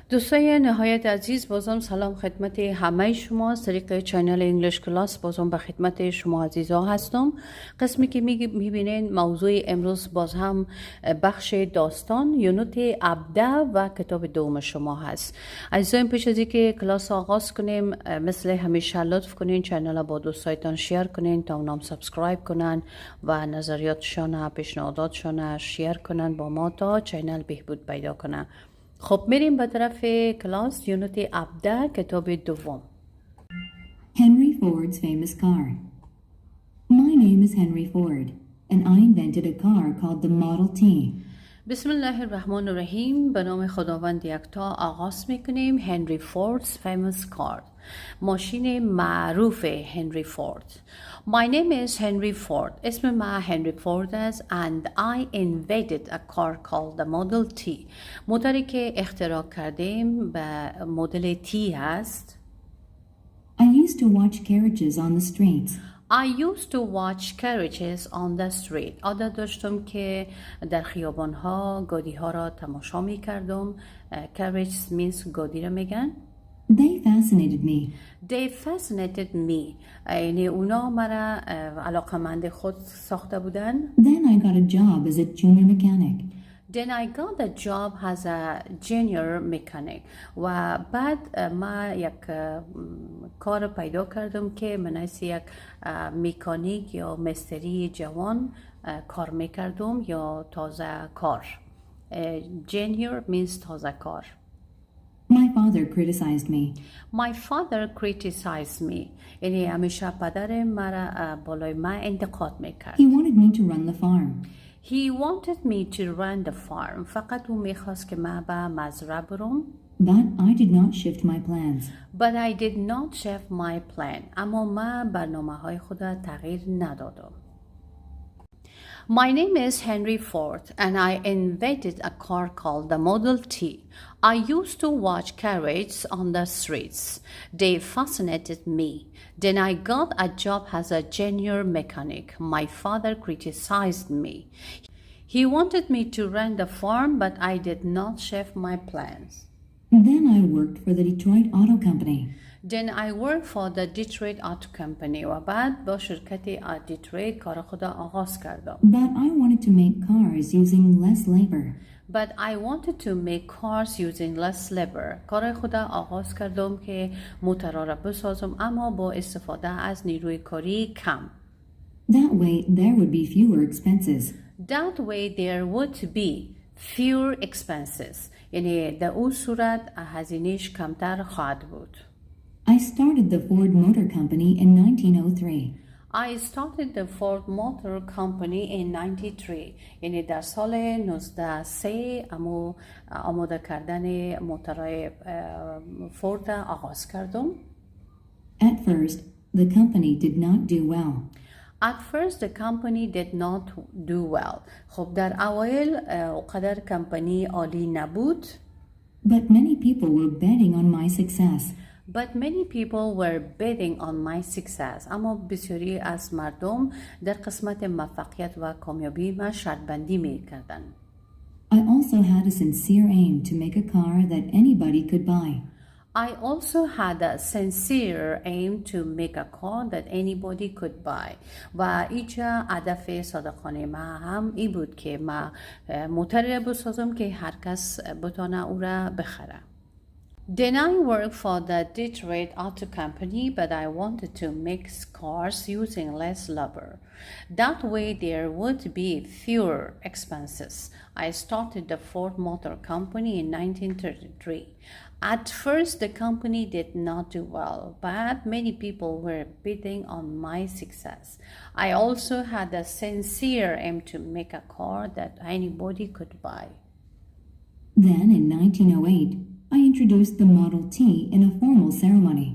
دوستای نهایت عزیز، بازم سلام خدمت همه شما. از طریق چینل انگلیش کلاس بازم به خدمت شما عزیزا هستم. قسمی که میبینین موضوع امروز باز هم بخش داستان یونت 17 و کتاب دوم شما هست. عزیزان، پیش از اینکه کلاس آغاز کنیم مثل همیشه لطف کنین چینل را با دوستایتان شیر کنین تا اونام سابسکرایب کنن و نظریاتشان پیشنهاداتشان شیر کنن با ما تا چینل بهبود پیدا کنه. خب میریم به طرف کلاس یونت 17 کتاب دوم. Henry Ford's famous car. My name is Henry Ford and I invented a car called the Model T. بسم الله الرحمن الرحیم. به نام خداوند یکتا آغاز میکنیم. هنری فورد's famous car، ماشین معروف هنری فورد. My name is Henry Ford. اسم من هنری فورد است and I invented a car called the Model T. موتوری که اختراع کردیم به مدل T هست. I used to watch carriages on the streets. I used to watch carriages on the street. عادت داشتم که در خیابان ها گاڑی ها را تماشا می کردم. Carriages means گاڑی را میگن. They fascinated me. They fascinated me. یعنی اونا مرا علاقمند خود ساخته بودن. Then I got a job as a junior mechanic. Then I got a job as a junior mechanic. و بعد ما یک کار پیدا کردم که مناسب یک مکانیک یا مستری جوان کار میکردم یا تازه کار. Junior means تازه کار. My father criticized me. My father criticized me. یعنی همیشه پدر مرا بالای من انتقاد میکرد. He wanted me to run the farm. He wanted me to run the farm. فقط او میخواست که من به مزرعه برم. But I did not shift my plans. But I did not shift my plan. اما من برنامه های خود را تغییر ندادم. My name is Henry Ford and I invented a car called the Model T. I used to watch carriages on the streets. They fascinated me. Then I got a job as a junior mechanic. My father criticized me. He wanted me to run the farm, but I did not shift my plans. Then I worked for the Detroit Auto Company. Then I worked for the Detroit Auto Company. و بعد با شرکت دیترویت کار خود آغاز کردم. But I wanted to make cars using less labor. But I wanted to make cars using less labor. کار خود آغاز کردم که موتورها را بسازم اما با استفاده از نیروی کاری کم. That way there would be fewer expenses. That way there would be fewer expenses. یعنی در اون صورت هزینه‌اش کمتر خواهد بود. I started the Ford Motor Company in 1903. I started the Ford Motor Company in 93. یعنی در سال 1903 آماده کردن موتورهای فورد آغاز کردم. At first, the company did not do well. At first the company did not do well. خب در اوایل قدر کمپانی عالی نبود. But many people were betting on my success. But many people were betting on my success. اما بسیاری از مردم در قسمت موفقیت و کامیابی من شرط بندی می کردن. I also had a sincere aim to make a car that anybody could buy. I also had a sincere aim to make a car that anybody could buy. و اینجا هدف صادقانه من هم این بود که من موتوری بسازم که هر کس بتونه او را بخره. Then I worked for the Detroit Auto Company, but I wanted to make cars using less labor. That way there would be fewer expenses. I started the Ford Motor Company in 1933. At first the company did not do well, but many people were betting on my success. I also had a sincere aim to make a car that anybody could buy. Then in 1908, I introduced the Model T in a formal ceremony.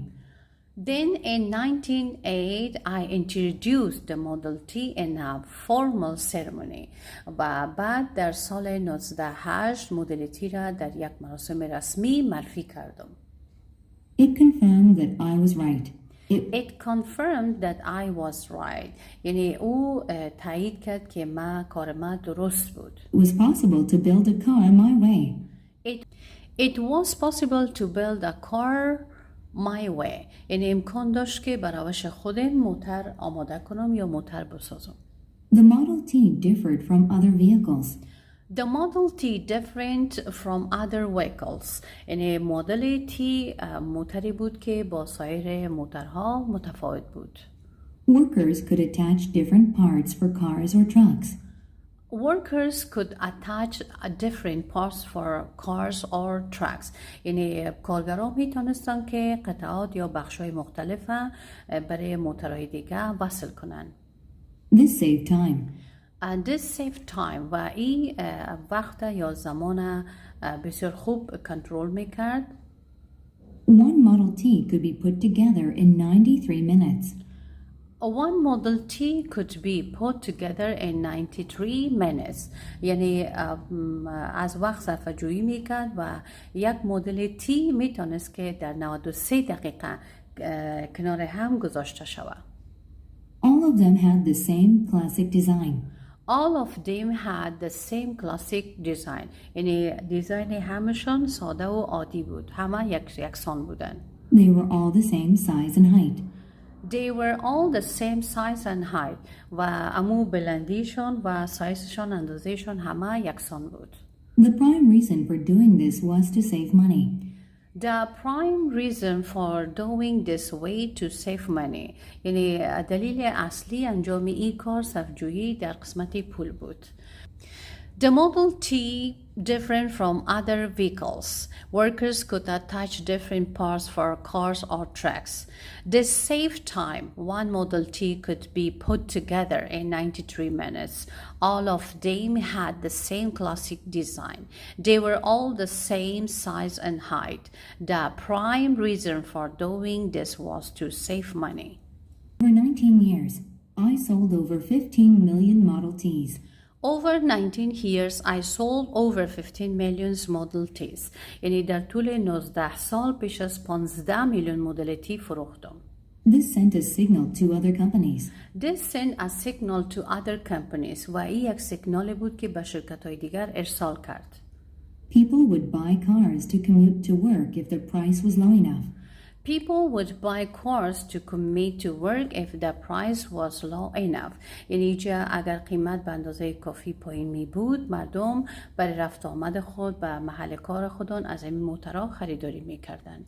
Then in 1908, I introduced the Model T in a formal ceremony. و بعد در سال 1908 مدل تی را در یک مراسم رسمی معرفی کردم. It confirmed that I was right. It confirmed that I was right. یعنی او تایید کرد که کار ما درست بود. It was possible to build a car my way. It was possible to build a car my way. یعنی امکان داشت که بر روش خودم موتر آماده کنم یا موتر بسازم. The Model T differed from other vehicles. The Model T different from other vehicles. یعنی مدل T موتری بود که با سایر موترها متفاوت بود. Workers could attach different parts for cars or trucks. Workers could attach different parts for cars or trucks. یعنی کارگران میتونستن که قطعات یا بخش‌های مختلف برای موترهای دیگه وصل کنن. This saved time. And this saved time و این وقت یا زمان بسیار خوب کنترل میکرد. One Model T could be put together in 93 minutes. One Model T could be put together in 93 minutes. یعنی از وقت صرفه جویی میکرد و یک مدل T میتونست که در 93 دقیقه کنار هم گذاشته شود. All of them had the same classic design. All of them had the same classic design. یعنی دیزاین همشان ساده و عادی بود. همه یکسان بودن. They were all the same size and height. They were all the same size and height. و امو بلندیشان و سایزشان اندازهشان همه یکسان بود. The prime reason for doing this was to save money. The prime reason for doing this way to save money. یعنی دلیل اصلی انجام این کار صرفه‌جویی در قسمت پول بود. The Model T different from other vehicles. Workers could attach different parts for cars or trucks. This saved time. One Model T could be put together in 93 minutes. All of them had the same classic design. They were all the same size and height. The prime reason for doing this was to save money. For 19 years, I sold over 15 million Model Ts. Over 19 years, I sold over 15 million Model Ts. یعنی در طول 19 سال بیش از 15 میلیون مدل T فروختم. This sent a signal to other companies. This sent a signal to other companies. و این یک سیگنال بود که به شرکت‌های دیگر ارسال کرد. People would buy cars to commute to work if the price was low enough. People would buy cars to commute to work if the price was low enough. یعنی اگر قیمت به اندازه کافی پایین می بود، مردم برای رفت آمد خود به محل کار خودان از این موترها خریداری می کردن.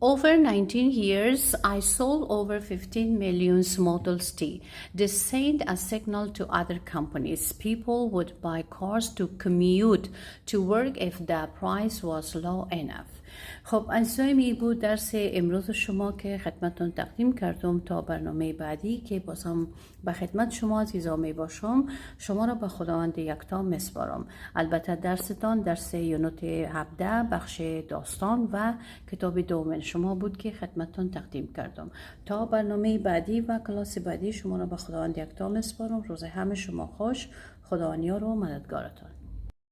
Over 19 years, I sold over 15 million Model T. This sent a signal to other companies. People would buy cars to commute to work if the price was low enough. خب انسایمی بود درس امروز شما که خدمتتون تقدیم کردم. تا برنامه بعدی که بازم به خدمت شما عزیزان می باشم، شما را به خداوند یکتا میسپارم. البته درستان درس یونت 17 بخش داستان و کتاب دوم شما بود که خدمتتون تقدیم کردم. تا برنامه بعدی و کلاس بعدی شما را به خداوند یکتا میسپارم. روز همه شما خوش. خداوند یار و مددگارتان.